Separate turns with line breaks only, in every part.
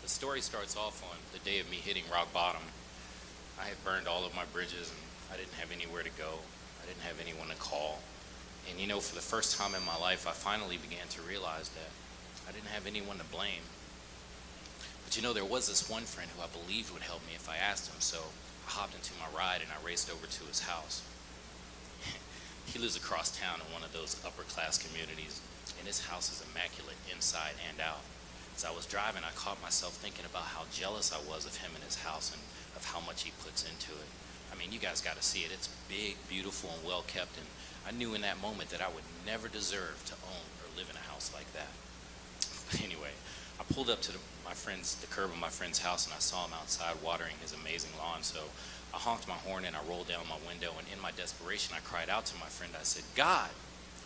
The story starts off on the day of me hitting rock bottom. I had burned all of my bridges and I didn't have anywhere to go. I didn't have anyone to call. And for the first time in my life, I finally began to realize that I didn't have anyone to blame. But there was this one friend who I believed would help me if I asked him, so I hopped into my ride and I raced over to his house. He lives across town in one of those upper class communities, and his house is immaculate inside and out. As I was driving, I caught myself thinking about how jealous I was of him and his house and of how much he puts into it. I mean, you guys got to see it. It's big, beautiful, and well kept, and I knew in that moment that I would never deserve to own or live in a house like that. But anyway, I pulled up to the curb of my friend's house, and I saw him outside watering his amazing lawn. So I honked my horn and I rolled down my window, and in my desperation, I cried out to my friend. I said, "God,"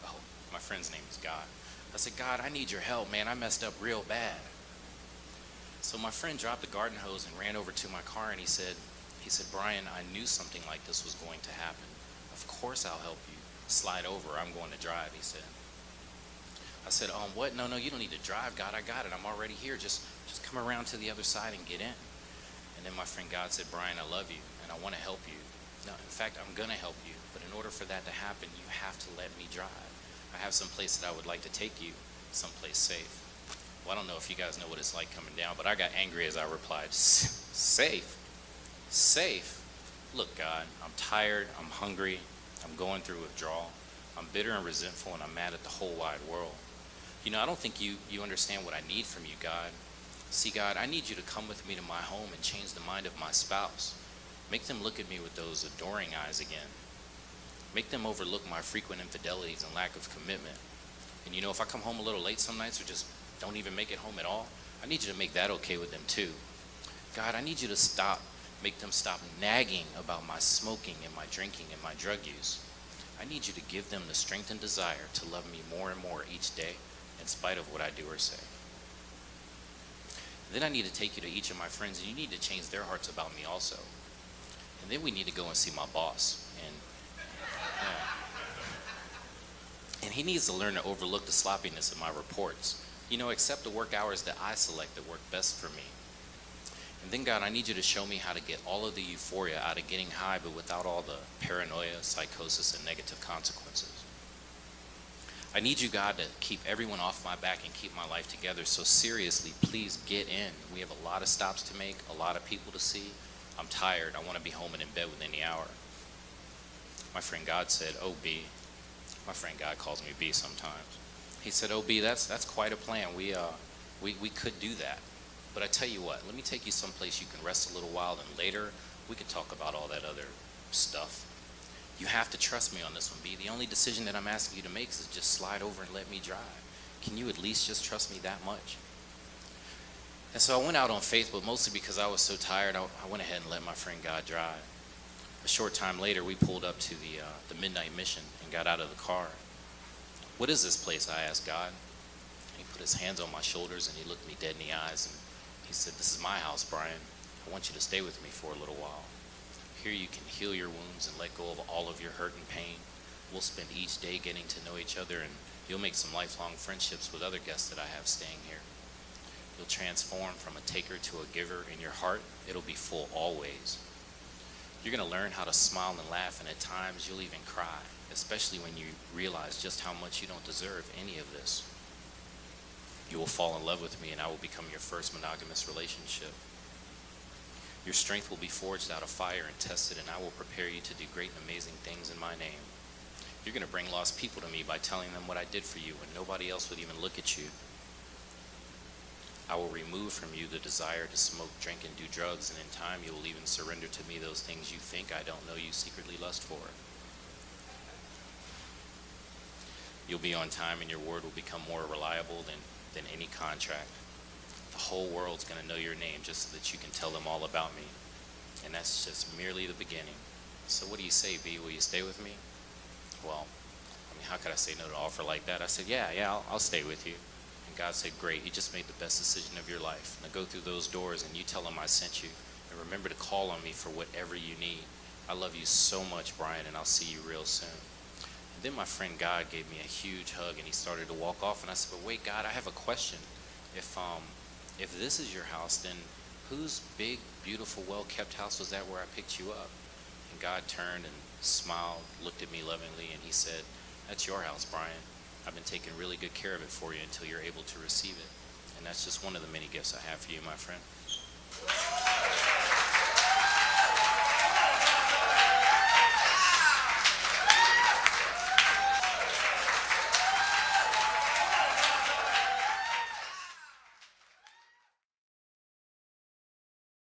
oh, my friend's name is God. I said, "God, I need your help, man. I messed up real bad." So my friend dropped the garden hose and ran over to my car, and he said, "Brian, I knew something like this was going to happen. Of course I'll help you. Slide over. I'm going to drive," he said. I said, "What? No, you don't need to drive, God. I got it. I'm already here. Just come around to the other side and get in." And then my friend God said, "Brian, I love you, and I want to help you. No, in fact, I'm going to help you. But in order for that to happen, you have to let me drive. I have some place that I would like to take you, someplace safe." Well, I don't know if you guys know what it's like coming down, but I got angry as I replied, "Safe? Safe? Look, God, I'm tired, I'm hungry, I'm going through withdrawal, I'm bitter and resentful, and I'm mad at the whole wide world. I don't think you understand what I need from you, God. See, God, I need you to come with me to my home and change the mind of my spouse. Make them look at me with those adoring eyes again. Make them overlook my frequent infidelities and lack of commitment. And if I come home a little late some nights or just don't even make it home at all, I need you to make that okay with them too. God, I need you to make them stop nagging about my smoking and my drinking and my drug use. I need you to give them the strength and desire to love me more and more each day, in spite of what I do or say. Then I need to take you to each of my friends, and you need to change their hearts about me also. And then we need to go and see my boss. And he needs to learn to overlook the sloppiness of my reports. Accept the work hours that I select that work best for me. And then, God, I need you to show me how to get all of the euphoria out of getting high, but without all the paranoia, psychosis, and negative consequences. I need you, God, to keep everyone off my back and keep my life together. So seriously, please get in. We have a lot of stops to make, a lot of people to see. I'm tired. I want to be home and in bed within the hour. My friend God said, "Oh, B." My friend God calls me B sometimes. He said, "Oh, B, that's quite a plan. We could do that. But I tell you what, let me take you someplace you can rest a little while, and later we could talk about all that other stuff. You have to trust me on this one, B. The only decision that I'm asking you to make is just slide over and let me drive. Can you at least just trust me that much?" And so I went out on faith, but mostly because I was so tired, I went ahead and let my friend God drive. A short time later, we pulled up to the Midnight Mission and got out of the car. "What is this place?" I asked God. And he put his hands on my shoulders and he looked me dead in the eyes and he said, "This is my house, Brian. I want you to stay with me for a little while. Here you can heal your wounds and let go of all of your hurt and pain. We'll spend each day getting to know each other, and you'll make some lifelong friendships with other guests that I have staying here. You'll transform from a taker to a giver in your heart. It'll be full always. You're going to learn how to smile and laugh, and at times you'll even cry, especially when you realize just how much you don't deserve any of this. You will fall in love with me, and I will become your first monogamous relationship. Your strength will be forged out of fire and tested, and I will prepare you to do great and amazing things in my name. You're going to bring lost people to me by telling them what I did for you when nobody else would even look at you. I will remove from you the desire to smoke, drink, and do drugs, and in time you will even surrender to me those things you think I don't know you secretly lust for. You'll be on time, and your word will become more reliable than any contract. The whole world's going to know your name just so that you can tell them all about me. And that's just merely the beginning. So what do you say, B? Will you stay with me? Well, how could I say no to an offer like that? I said, yeah, I'll stay with you. And God said, "Great, you just made the best decision of your life. Now go through those doors and you tell them I sent you. And remember to call on me for whatever you need. I love you so much, Brian, and I'll see you real soon." And then my friend God gave me a huge hug and he started to walk off. And I said, "But wait, God, I have a question. if this is your house, then whose big, beautiful, well-kept house was that where I picked you up? And God turned and smiled, looked at me lovingly, and he said, that's your house, Brian. I've been taking really good care of it for you until you're able to receive it. And that's just one of the many gifts I have for you, my friend.